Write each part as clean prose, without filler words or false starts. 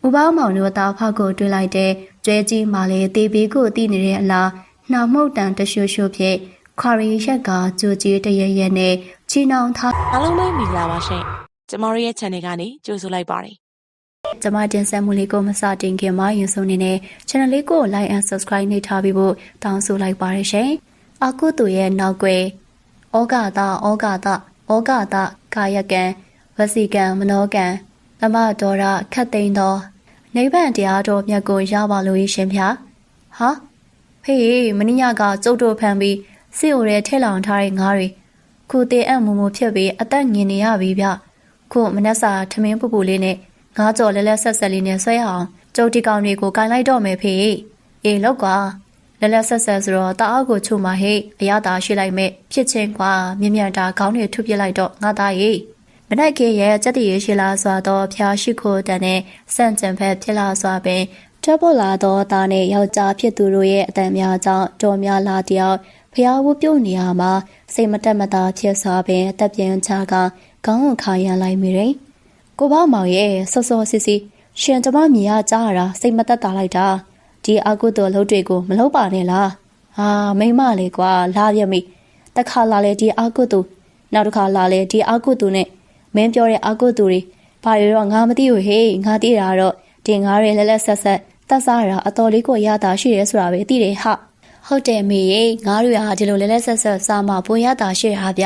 ဥပမောင်တို့တာဖောက်ကိုတွေ့လိုက်တဲ့ကျွဲကြီးမှလည်းတေးဘေးကိုတီးနေတဲ့အလားနှာမှုတ်တန်တရှူရှူဖြင့်ခွာရီရက်ကကြိုကြီးတရရက်နဲ့ချီနှောင်ထားအားလုံးပဲမင်္ဂလာပါရှင်ကျမတို့ရဲ့ channel ကနေကြိုဆိုလိုက်ပါတယ်ကျမတင်ဆက်မှုလေးကိုမစတင်ခင်မှာရင်ဆုံးနေနဲ့ channel လေးကို like and subscribe နှိပ်ထားပြီးဖို့တောင်းဆိုလိုက်ပါရရှင်အကုသူရဲ့နောက်ွယ်ဩဃတာကာယကံဝစီကံမနောကံသမဒေါရခတ်သိမ်းသောနိဗ္ဗာန်တရားတော်မြတ်ကိုရပါလို့ရှင်ဗျာဟာဖေးမင်းညကကျုပ်တို့ဖန်ပြီးစိတ်အိုရဲထဲလောင်ထားတဲ့ငါးတွေခုတေအံ့မူမူဖြစ်ပြီးအသက်ငင်နေရပြီဗျခုမနှက်စာထမင်းပူပူလေးနဲ့ငါးကြော်လဲလဲဆက်ဆက်လေးနဲ့ဆွဲအောင်ကျုပ်ဒီကောင်တွေကိုကင်လိုက်တော့မယ်ဖေးအေးလောက်ကွာလဲလဲဆက်ဆက်ဆိုတော့တအားကိုချုံမဟိအရသာရှိလိုက်မဲ့ဖြစ်ချင်းကွာမြင်မြန်တာခေါင်းတွေထုပြလိုက်တော့ငါသားရေမနက်ခေရဲ့စက်တရေရှိလာစွာသောဖျားရှိခိုးတန်နဲ့စန့်ကျင်ဖက်ဖြစ်လာစွာပင်ထပ်ပေါ်လာသောသားနဲ့ယောက်ျားဖြစ်သူတို့ရဲ့အတန်များကြောင့်တော်များလာတယောက်ဖျားဝပြုတ်နေရမှာစိတ်မတက်မတာဖြစ်စွာပင်တက်ပြန်ချကခေါင်းခါရန်လိုက်မိတယ်ကိုဘောက်မောင်ရဲ့စောစောစစ်စစ်ရှင်ကျမမြင်ရကြားရတာစိတ်မတက်တာလိုက်တာဒီအကုသိုလ်လှုပ်တွေကိုမလုပ်ပါနဲ့လားဟာမိမလေးကွာလာပြမိတခါလာလေဒီအကုသိုလ်နောက်တစ်ခါလာလေဒီအကုသိုလ်နဲ့မင်းပြောတဲ့အကုသိုလ်တွေဘာတွေတော့ငါမသိဘူးဟေးငါသိတာတော့ဒီငါးရဲလဲလဲဆက်ဆက်တက်စားရအတော်လေးကိုရတာရှိရဲဆိုတာပဲသိတယ်ဟာဟုတ်တယ်မေရေငါးတွေဟာဒီလိုလဲလဲဆက်ဆက်စားမှပုံရတာရှိရဗျ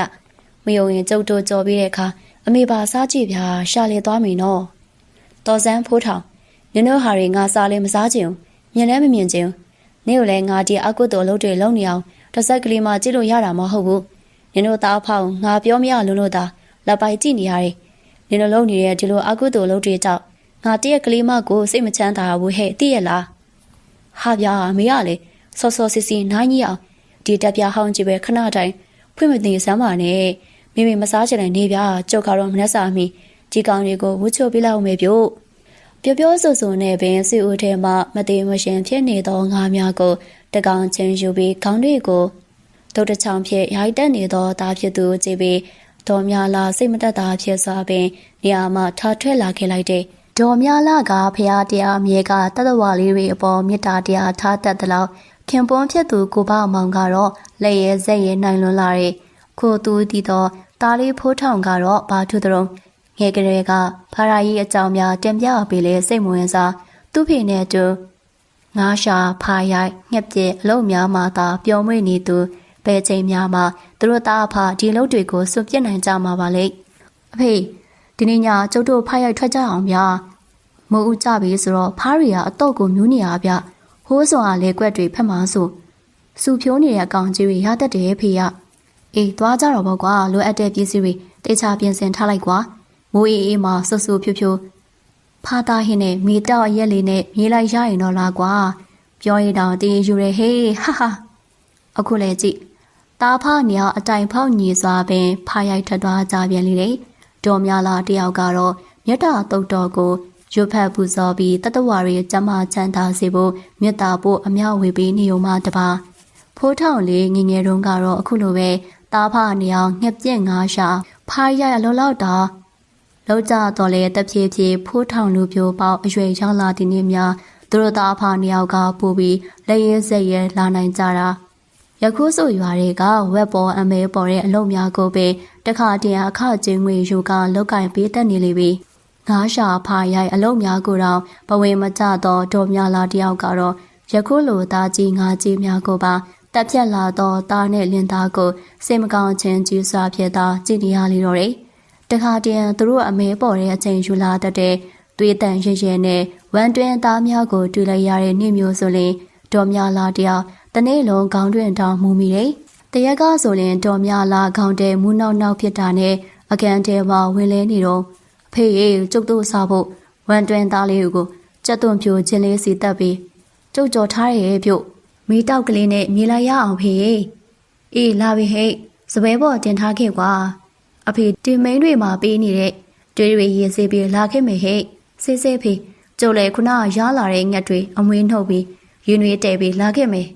မယုံရင်ကျုပ်တို့ကြော်ပြီးတဲ့အခါအမေပါစားကြည့်ဗျာရှာလေသွားမယ်နော်တော်စန်းဖိုးထောင်နင်တို့ဟာတွေငါစားလေမစားချင်ဘူးမြင်လဲမမြင်ချင်ဘူးနေ့ကိုလည်းငါဒီအကုသိုလ်လုပ်တွေလုပ်နေအောင်တစ်စက်ကလေးမှကြည့်လို့ရတာမဟုတ်ဘူးနင်တို့သားဖောက်ငါပြောမရလို့လို့သာလက်ပိုက်ကြည့်နေရတယ်နင်တို့လုပ်နေတဲ့ဒီလိုအကုသိုလ်လုပ်တွေကြောင့်ငါတရက်ကလေးမကိုစိတ်မချမ်းသာဘူးဟဲ့သိရလားဟာဗျာမေရလေစောစောစစ်စစ်နိုင်ကြီးအောင်ဒီတက်ပြဟောင်းကြီးပဲခဏတိုင်းဖွင့်မသိစမ်းပါနဲ့မိမိမစားချင်တဲ့နေဗျာကျုပ်ကတော့မနှက်စာမီဒီကောင်တွေကိုဝှချိုပေးလိုက်အောင်မေပြို့ပြောဆိုဆိုနဲ့ပင်စီဦးထဲမှာမသေးမရှင်ဖြစ်နေသောငါးများကိုတကောင်ချင်းယူပြီးခေါင်းတွေကိုဒုတ်တချောင်းဖြင့်ရိုက်တက်နေသောသားဖြစ်သူကြည့်ပြီးဒေါ်မြလာစိတ်မတက်တာဖြစ်စွာပင်နေရာမှထားထွက်လာခဲ့လိုက်တဲ့ဒေါ်မြလာကဖရာတရားအမြဲကတတဝါလေးတွေအပေါ်မေတ္တာတရားထားတတ်သလောက်ခင်ပွန်းဖြစ်သူကိုဘောက်မောင်ကတော့လက်ရဲဇက်ရဲနိုင်လွန်လာတဲ့ခိုသူတည်သောသားလေးဖိုးထောင်ကတော့ဘာထုသလုံးငယ်ကလေးကဖရာကြီးအကြောင်းများတင်ပြပေးလေစိတ်မဝင်စားသူ့ဖေနဲ့တူငါးရှာဖာရိုက်ငှက်ပြဲအလုံးများမှသာပျော်မွေ့နေသူဘယ်ချိန်များမှသူတို့သားအဖဒီလုပ်တွေကိုစွန့်ပစ်နိုင်ကြမှာပါလေအဖေဒီနေ့ညကျုပ်တို့ဖားရိုက်ထွက်ကြအောင်ဗျာမိုးဦးကြပြီဆိုတော့ဖားရီကအတော့ကိုမြူးနေရဗျဟိုးစွန်အားလေကွက်တွေဖက်မှဆိုစူဖြိုးနေတဲ့အကောင်ကြီးတွေရတတ်တယ်ဖေရအေးသွားကြတော့ပေါ့ကွာလိုအပ်တဲ့ပစ္စည်းတွေတေချာပြင်ဆင်ထားလိုက်ကွာမိုးအေးမှာဆူဆူဖြိုးဖြိုးဖားသားဟင်းနဲ့မိတောက်ရက်လေးနဲ့မြေးလိုက်ရရင်တော့လားကွာပြောရတော့တည်ယူရဟေးဟာဟာအခုလေကြည့်တာဖာနေအောင်အတိုင်ဖောက်ညီစွာပင်ဖားရိုက်ထွက်သွားကြပြန်လေတယ်ဒေါ်မြလာတယောက်ကတော့မြတ်တာတုတ်တော်ကိုရွတ်ဖက်ပူဇော်ပြီးတတဝါရီကျမချမ်းသာစေဖို့မြတ်တာဖို့အမြောက်ဝေပြီးနေုံမှတပါဖိုးထောင်လေးငငယ်တုန်းကတော့အခုလိုပဲတာဖာနေအောင်ငှက်ပြက်ငါးရှာဖားရိုက်အလောလောက်တာလောက်ကြတော့လေတဖြည်းဖြည်းဖိုးထောင်လူပြိုပေါက်အရွယ်ရောက်လာတဲ့နေ့များသူတို့သားဖာနေအောင်ကပို့ပြီးလက်ရဲစက်ရဲလာနိုင်ကြတာယခုဆိုရွာတွေကဝက်ပေါ်အမဲပေါ်တဲ့အလုပ်များကိုပဲတခါတည်းအခကျင်းငွေယူကလောက်ကင်ပေးတတ်နေလေပြီငါးရှာဖာရိုက်အလုပ်များကိုတော့ဘဝမကြတော့ဒေါ်များလာတယောက်ကတော့ယခုလိုသားကြီးငါးကြီးများကိုပါတက်ဖြတ်လာတော့သားနဲ့လင်းသားကိုစိတ်မကောင်းခြင်းကြီးစွာဖြစ်တာကြည်နေရလေတော့တယ်တခါတည်းသူတို့အမဲပေါ်တဲ့အချိန်ယူလာတတ်တဲ့သွေးတန်ရဲရဲနဲ့ဝမ်းတွင်းသားများကိုတွေ့လိုက်ရတဲ့နေ့မျိုးဆိုရင်ဒေါ်များလာတယောက်တနေ့လုံးခေါင်းတွင်တောင်မူမိတယ်တရက်ကဆိုရင်ဒေါ်များလာခေါင်းတဲမူနောက်ဖြစ်တာနဲ့အကန်တဲမှာဝင်လဲနေတော့ဖေးကျုပ်တို့စားဖို့ဝမ်းတွင်းသားလေးကိုကြက်သွန်ဖြိုချင်းလေးစီတက်ပြီးကျုပ်ကြော်ထားရဲ့ပြုတ်မီးတောက်ကလေးနဲ့မြေလိုက်ရအောင်ဖေးအေးလာပြီဟဲ့စပယ်ပေါ်တင်ထားခဲ့ကွာအဖေတင်မိန်တွေမှာပေးနေတဲ့တွေးတွေရေးစေးပြီးလာခဲ့မယ်ဟဲ့စေးစေးဖေးကျုပ်လည်းခုနရလာတဲ့ငှက်တွေအမွေးနှုတ်ပြီးရင်တွေတဲပြီးလာခဲ့မယ်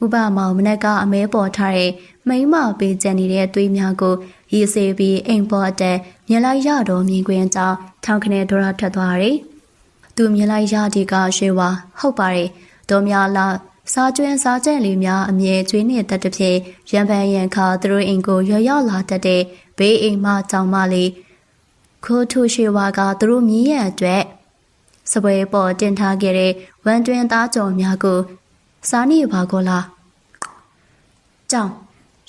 ဥပမောင်မနက်ကအမဲပေါ်ထားတဲ့မိမပေးကြံနေတဲ့သွေးများကိုရေးစေးပြီးအိမ်ပေါ်အတက်မြင်လိုက်ရတော့မြင်ကွင်းကြောင့်ထောင်ခနဲ့ဒေါ်ရထက်သွားတယ်။ သူမြင်လိုက်ရတဲ့ကရွှေဝါဟုတ်ပါတယ်တော်များလားစားကျွန်းစားကြက်လေးများအမြဲကျွေးနေတတ်တဲ့ဖြင့်ရံပန်ရံခါသူတို့အိမ်ကိုရောက်လာတတ်တဲ့ဘေးအိမ်မကြောင်မလေးခိုးထူရွှေဝါကသူတို့မြည်ရအတွက်စပွဲပေါ်တင်ထားခဲ့တဲ့ဝမ်တွင်သားကြော်များကိုစားနေပါကောလားကြောင်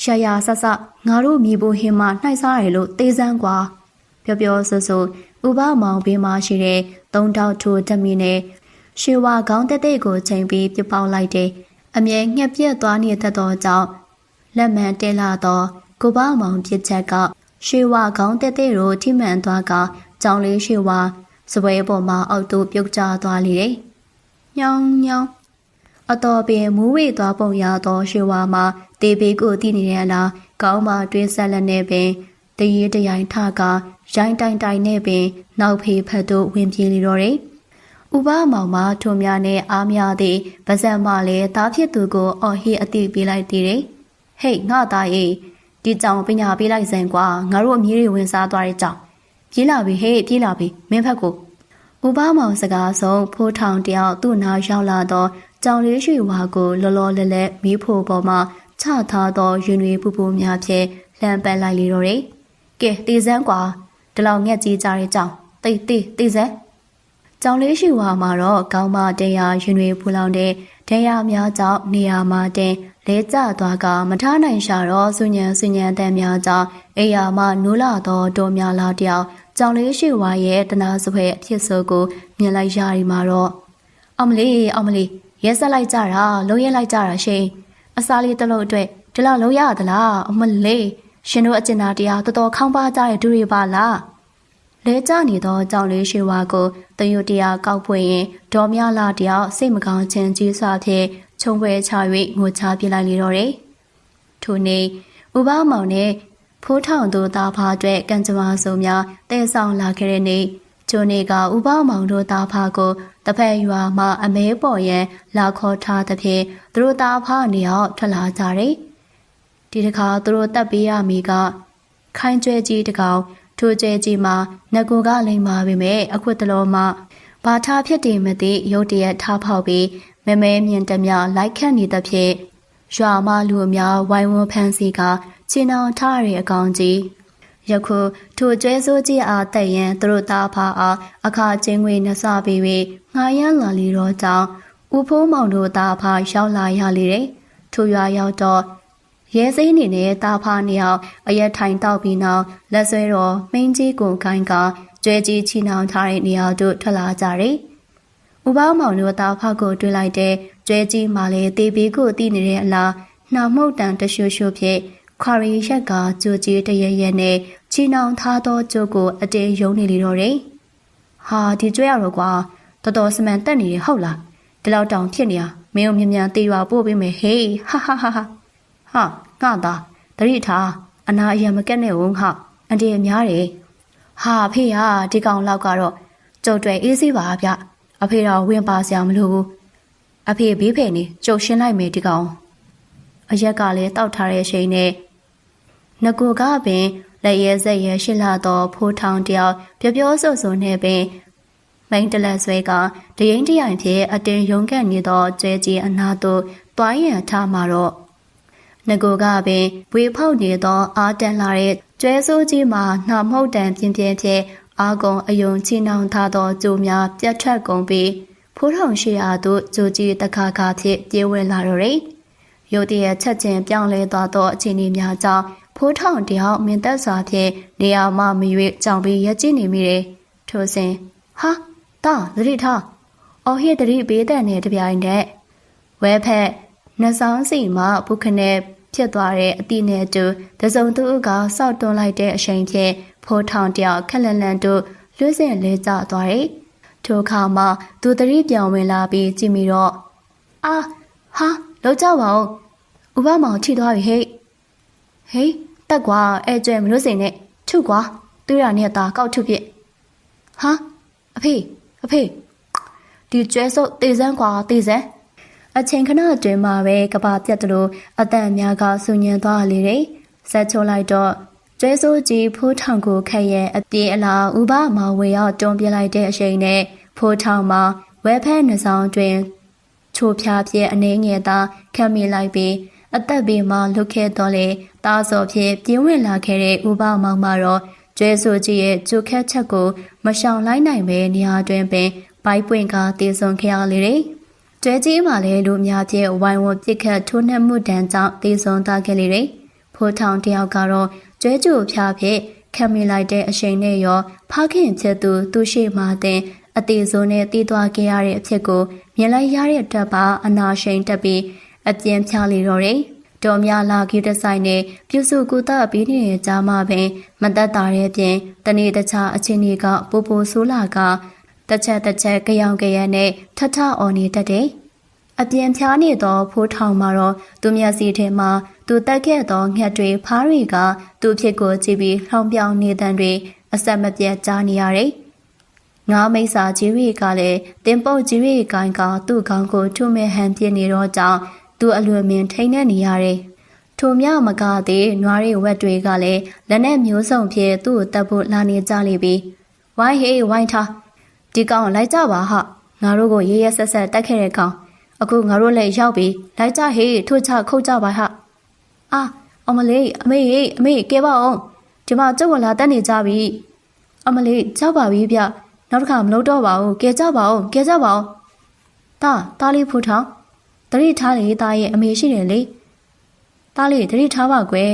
ရှာယာဆဆငါတို့မြေဖို့ဟင်းမနှိုက်စားရလို့တေးစမ်းကွာပြောဆူဥပမောင်ဘေးမှာရှိတဲ့သုံးထောက်ထိုးဓမီနဲ့ရွှေဝါခေါင်းတက်တဲ့ကိုချိန်ပြီးပြပေါက်လိုက်တယ်အမြဲငှက်ပြက်သွားနေတတ်သောကြောင့်လက်မှန်တဲလာသောကိုပမောင်ပြစ်ချက်ကရွှေဝါခေါင်းတက်တဲ့ကိုထိမှန်သွားကကြောင်လေးရွှေဝါစပွဲပေါ်မှာအောက်သို့ပြုတ်ကျသွားလေတယ်ညောင်းအတော်ပင်မူးဝေသွားပုံရသောရွှေဝါမှာတေဘေးကိုတည်နေရလားကောင်းမှတွင်းဆက်လက်နေပင်တရေတရိုင်ထကရိုင်းတိုင်နဲ့ပင်နောက်ဖေးဖက်တို့ဝင်ပြေးလေတော့တယ်ဥပမောင်မထုံများနဲ့အားများသည့်ဗဇက်မလည်းသားဖြစ်သူကိုအော်ဟစ်အတိပေးလိုက်သေးတယ်ဟေ့ငါသားရေးဒီကြောင်ပညာပေးလိုက်စမ်းကွာငါတို့အမီးတွေဝင်စားသွားတဲ့ကြောင်ပြေးလာပြီဟေ့ပြေးလာပြီမင်းဖက်ကိုဥပမောင်စကားဆုံးဖိုးထောင်တယောက်သူ့နာရောက်လာတော့ကြောင်လေးရွှေဝါကိုလောလောလတ်လက်မီးဖိုပေါ်မှာချထားသောရင်တွေပူပူများဖြင့်လှမ်းပက်လိုက်လေတော့တယ်ကဲတေးစမ်းကွာဒီလောက်ငှက်ကြီးကြတဲ့ကြောင်တေးစမ်းကြောင်လေးရွှေဝါမှာတော့ကောင်းမတရားရင်တွေပူလောင်တဲ့ဒဏ်ရာများကြောင့်နေရာမှာတင်လဲကျသွားကမထားနိုင်ရှာတော့ဆူညံတန်များကြောင့်အိယာမှနိုးလာသောတော်များလာတယောက်ကြောင်လေးရွှေဝါရဲ့တနာစပွဲအဖြစ်ဆိုကိုမြင်လိုက်ရဒီမှာတော့အောင်မလေးရဲဆက်လိုက်ကြတာလုံးရဲလိုက်ကြတာရှင်အစားလေးတစ်လုံးအတွက်ဒီလောက်လုံးရသလားအမလေးရှင်တို့အကျဉ်းသားတရားတော်တော်ခေါင်းပါကြတဲ့ဒူတွေပါလားလဲကျနေသောကြောင်လေးရွှေဝါကိုတယုတ်တရားကောက်ဖွင့်ရင်ဒေါ်များလာတယောက်စိတ်မကောင်းခြင်းကြီးစွာဖြင့်ခြုံပွဲချ၍ငိုချပြလိုက်လေတော့တယ်ထိုနေ့ဥပမောင်နဲ့ဖိုးထောင်တို့သားဖားအတွက်ကံကြမ္မာစုံများတဲဆောင်လာခဲ့တဲ့နေ့ချိုနေကဥပမောင်တို့သားဖားကိုတဖက်ရွာမှအမဲပေါ်ရန်လာခေါ်ထားသဖြင့်သူတို့သားဖားနေအောင်ထွက်လာကြတယ်ဒီတခါသူတို့တက်ပေးရမည်ကခိုင်းကျွဲကြီးတကောင်ထိုကျွဲကြီးမှာငကိုကလိမ့်ပါပေမဲ့အခွတ်တလုံးမှဘာထားဖြစ်တယ်မသိရုတ်တရက်ထားဖောက်ပြီးမဲမြင်တမျှလိုက်ခတ်နေသဖြင့်ရွာမလူအများဝိုင်းဝန်းဖမ်းဆီးကချီနှောင်ထားတဲ့အကောင်ကြီးယခုထိုကျွဲစိုးကြီးအားတက်ရန်သူတို့သားဖားအားအခါချင်းငွေနှစပေး၍ငှားရမ်းလာလေတော့ကြောင့်ဦးဖိုးမောင်တို့သားဖားရောက်လာရလေတယ်ထိုရွာရောက်တော့ရဲစိမ်းနေနဲ့သားဖားနှစ်ယောက်အရက်ထိုင်တောက်ပြီးနောက်လက်ဆွဲတော်မင်းကြီးကိုခိုင်းကကျွဲကြီးချီနှောင်ထားတဲ့နေရာတို့ထွက်လာကြတယ်ဥပမောင်တို့သားဖားကိုတွေ့လိုက်တဲ့ကျွဲကြီးမှလည်းတေးဘေးကိုတီးနေတဲ့အလားနှာမှုတ်တန်တရှုရှုဖြင့်ခွာရီရက်ကကြိုကြီးတရရဲနဲ့ချီနှောင်ထားသောကြိုးကိုအတင်းယုံနေလေတော့တယ်ဟာဒီကျွဲရတော့ကွာတော်တော်စမှန်တက်နေတယ်ဟုတ်လားဒီလောက်တောင်ဖြစ်နေတာမင်းတို့မြန်တေးရွာပို့ပေးမယ်ဟေးဟာဟာငါသားတရိထားအနာအယံမကက်နဲ့ဝုန်းဟာအန်တီအများတယ်ဟာဖေးဟာဒီကောင်လောက်ကတော့ကျုပ်တွေအေးစေးပါဗျအဖေတော့ဝင်ပါစရာမလိုဘူးအဖေဘေးဖယ်နေကျုပ်ရှင်းလိုက်မယ်ဒီကောင်အရက်ကလည်းတောက်ထားတဲ့ချိန်နဲ့ငကိုကပင်လက်ရဲစက်ရဲရှစ်လာတော့ဖိုးထောင်တယောက်ပြောဆိုနဲ့ပင်မိန်တလက်ဆွဲကတရင်တရိုင်ဖြင့်အတင်းရုံးကန်နေသောကျဲကြီးအနာသို့တွားရန်ထားမှာတော့ငကိုကပင်ဝေဖောက်နေသောအားတန်လာတဲ့ကျွဲစိုးကြီးမှာနှာမှုတ်တန်ပြင်းဖြင့်အာကုံအယုံချီနှောင်ထားသောကြိုးများပြတ်ထွက်ကုန်ပြီးဖိုးထောင်ရှိရာသို့ကြိုကြီးတခါခါဖြင့်ပြေးဝင်လာတော့တယ်ရုတ်တရက်ချက်ချင်းပြောင်းလဲသွားသောအခြေအနေများကြောင့်ဖိုးထောင်တယောက်မင်းသက်စွာဖြင့်နေရာမှမရွေ့ကြောင်ပြီးရကြည့်နေမိတယ်ထိုစဉ်ဟာတာသတိထားအော်ဟစ်သတိပေးတဲ့နဲ့တပြိုင်တည်းဝဲဖက်နှဆောင်စီမှဘုခနဲ့ဖြစ်သွားတဲ့အတိနဲ့တူတစုံသူကစောက်တွန်းလိုက်တဲ့အချိန်ဖြင့်ဖိုးထောင်တယောက်ခက်လန့်လန့်တို့လွှတ်စင်လဲကျသွားတယ်ထိုအခါမှာသူသတိပြောင်းဝင်လာပြီးကြည့်မိတော့အာဟာလောက်ကြပါဦးဥပမောင်ထိသွားပြီဟေးတက်ကွာအဲ့ကျဲမလို့စိန်နဲ့ထုကွာသူရနဲ့တာကောက်ထုဖြစ်ဟာအဖေဒီကျဲစုပ်တေစမ်းကွာတေစမ်းအချိန်ခဏအတွင်းမှာပဲကဘာပြတ်တယ်လို့အတန်များကဆူညံသွားလေတယ်ဆက်ချိုးလိုက်တော့ကျဲစိုးကြီးဖိုးထောင်ကိုခက်ရဲ့အပြေးအလားဥပမောင်ဝေရောက်တွန်းပြလိုက်တဲ့အချိန်နဲ့ ဖိုးထောင်မှာဝဲဖက်နှဆောင်တွင်ချိုဖြားဖြင့်အနေငယ်သာခံမိလိုက်ပြီးအသက်ဘေးမှလွတ်ခဲ့တော့လေတားစော်ဖြင့်ပြင်းဝင်လာခဲ့တဲ့ဥပမောင်မှာတော့ကျွဲဆိုကြီးရဲ့ကြိုခက်ချက်ကိုမရှောင်လိုက်နိုင်ပဲနေရာတွင်ပင်ဘိုက်ပွင့်ကတည်ဆုံခဲ့ရလေတယ်။ကျွဲကြီးမှလည်းလူများဖြင့်ဝိုင်းဝန်းပြစ်ခတ်ထိုးနှက်မှုတန်းကြောင့်တည်ဆုံသွားခဲ့လေတယ်။ဖိုးထောင်တယောက်ကတော့ကျွဲကြိုဖြားဖြင့်ခံမိလိုက်တဲ့အချိန်နဲ့ရောဖခင်ချက်သူရှိမှတဲ့အသေးစိုးနဲ့တည်သွားခဲ့ရတဲ့အဖြစ်ကိုမြင်လိုက်ရတဲ့အတွက်ပါအနာရှိန်တက်ပြီးအပြင်းဖြားလေတော့တယ်။တော်များလာကြီးတဲ့ဆိုင်နဲ့ပြုစုကူတာပြီးနေတဲ့ကြားမှာပင်မသက်တာတဲ့ပြင်တနေ့တခြားအချင်းကြီးကပိုပိုဆိုးလာကတစ်ချက်ကြောင်ကြရနဲ့ထထအော်နေတတ်တယ်။အပြင်းဖြားနေသောဖိုးထောင်မှာတော့သူမျက်စိထဲမှာသူတက်ခဲ့သောငှက်တွေဖားတွေကသူ့ဖြစ်ကိုကြည့်ပြီးလှောင်ပြောင်နေတဲ့တွေအဆက်မပြတ်ကြားနေရတယ်။ငါမိတ်စာကြီးတွေကလည်းတင်ပုတ်ကြီးတွေကိုင်းကသူ့ခေါင်းကိုထုမဲ့ဟန်ပြနေတော့ကြောင့်သူအလွန်မင်းထိန်နေနေရတယ်။ထိုမြမကသေးနွားရီဝက်တွေကလည်းလက်နဲ့မျိုးစုံဖြင့်သူ့ကိုတပ်ဖို့လာနေကြလိမ့်ပြီ။ဝိုင်းဟေးဝိုင်းထားဒီကောင်လိုက်ကြပါဟာငါတို့ကိုရဲရဲဆက်ဆက်တက်ခဲ့တဲ့ကောင်အခုငါတို့လည်းရောက်ပြီလိုက်ကြဟေးထို့ချခုတ်ကြပါဟာအာအမလေးအမေကဲပါအောင်ဒီမှာကျုပ်ကလာတက်နေကြပြီအမလေးကြောက်ပါပြီဗျနောက်တစ်ခါမလုပ်တော့ပါဘူးကဲကြပါအောင်တားလေးဖူထောင်တတိထားလေတားရဲ့အမေရှိတယ်လေတားလေးတတိထားပါကွယ်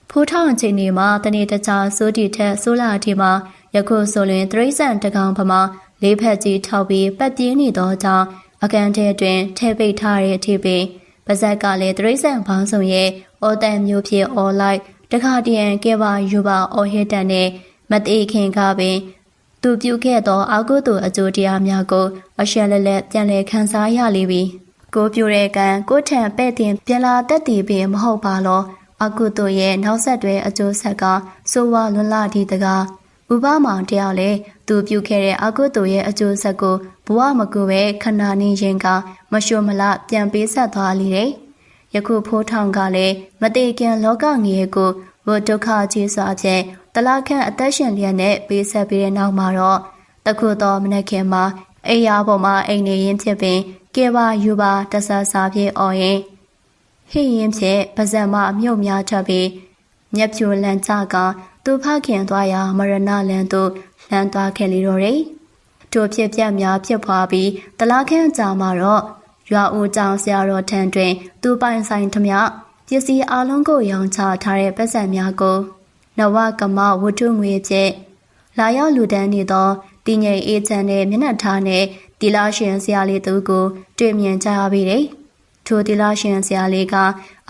ဖိုးထောင်အချိန်နေမှာတနေ့တခြားစိုးတီထက်ဆိုးလာအထိမှာယခုဆိုရင်တရိษံတကောင်ဖမှာလေးဖက်ကြီးထောက်ပြီးပတ်ပြင်းနေသောကြောင့်အကန်ထဲတွင်ထဲပိတ်ထားတဲ့အထိပင်ပါဇက်ကလည်းတရိษံဘောင်းဆောင်ရဲ့အော်တန်မျိုးဖြစ်အော်လိုက်တခါတည်းကဲပါယူပါအော်ဟစ်တန်နဲ့မတိခင်ကပင်သူပြုခဲ့သောအာကုသိုလ်အကျိုးတရားများကိုအရှက်လက်လက်ပြန်လည်ခန်းစားရလိမ့်ပြီကိုပြူတဲ့ကံကိုထံပဲ့တင်ပြန်လာတတ်တည်ပင်မဟုတ်ပါလောအာကုသိုလ်ရဲ့နောက်ဆက်တွဲအကျိုးဆက်ကစိုးဝါလွန်လာသည့်တကားဥပမောင်တယောက်လည်းသူပြုခဲ့တဲ့အာကုသိုလ်ရဲ့အကျိုးဆက်ကိုဘဝမကူပဲခဏနေရင်ကမရှုမလပြန်ပေးဆက်သွားလိမ့်တယ်။ယခုဖိုးထောင်ကလည်းမတိခင်လောကငရေကိုဝဒုက္ခကြီးစွာဖြင့်တလခန့်အသက်ရှင်လျက်နဲ့ပေးဆက်ပြီးတဲ့နောက်မှာတော့တခုတော်မနက်ခင်မှာအိယာပေါ်မှာအိမ်နေရင်ဖြစ်ပင်ကဲပါယူပါတဆဆာဖြင့်အော်ရင်ဟိရင်ဖြင့်ပါဇက်မအမြုပ်များထပ်ပြီးမျက်ဖြူလန်ကြကသူဖခင်သွားရာမရဏလန်သို့လှမ်းသွားခဲ့လေတော့တယ်။ထိုဖြစ်ပြများဖြစ်ပွားပြီးတလခန့်ကြာမှာတော့ရွာဦးကျောင်းဆရာတော်ထံတွင်သူပိုင်ဆိုင်သမျှပစ္စည်းအလုံးကိုရောင်းချထားတဲ့ပတ်စံများကိုနဝကမဝတ္ထုငွေဖြင့်လာရောက်လူဒန်းနေသောတည်ငြိမ်အေးချမ်းတဲ့မျက်နှာထားနဲ့တီလာရှင်ဆရာလေးသူကိုတွေ့မြင်ကြရပြီတဲ့။ထိုတီလာရှင်ဆရာလေးက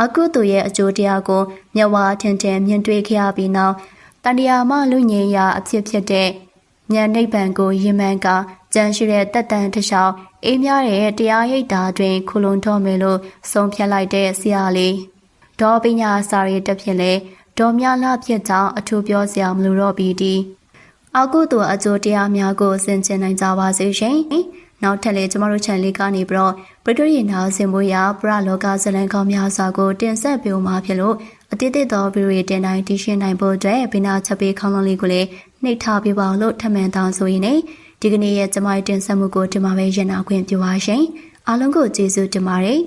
အကုသိုလ်ရဲ့အကျိုးတရားကိုမျက်ဝါးထင်ထင်မြင်တွေ့ခဲ့ရပြီးနောက်တန်တရားမှလူငြိမ်ရာအဖြစ်တဲ့ဉာဏ်နိဗ္ဗာန်ကိုရင်မှန်ကကြံရှိတဲ့တက်တန်တစ်လျှောက်အေးမြတဲ့တရားရိပ်တာတွင်ခုလုံတော်မယ်လို့ဆုံးဖြတ်လိုက်တဲ့ဆရာလေးဒေါ်ပညာစာရီတစ်ဖြစ်လေဒေါ်မြလာဖြစ်ကြောင်းအထူးပြောစရာမလိုတော့ပြီဒီအကုသိုလ်အကျိုးတရားများကိုဆင်ခြင်နိုင်ကြပါစေရှင်နောက်ထပ်လည်းကျမတို့ channel လေးကနေပြီးတော့ပရိသတ်နာဆင်ဖို့ရပရလောကဇလံကောင်းများစွာကိုတင်ဆက်ပေးမှာဖြစ်လို့အတိတ်သောဗီဒီယိုတင်တိုင်းတည်ရှင်းနိုင်ဖို့အတွက်ဘိနာချက်ပေးခေါင်းလုံးလေးကိုလည်းနှိပ်ထားပေးပါလို့ထပ်မံတောင်းဆိုရင်းနဲ့ဒီကနေ့ရဲ့ကျမတင်ဆက်မှုကိုဒီမှာပဲရနာခွင့်ပြုပါရှင်အားလုံးကိုကျေးဇူးတင်ပါတယ်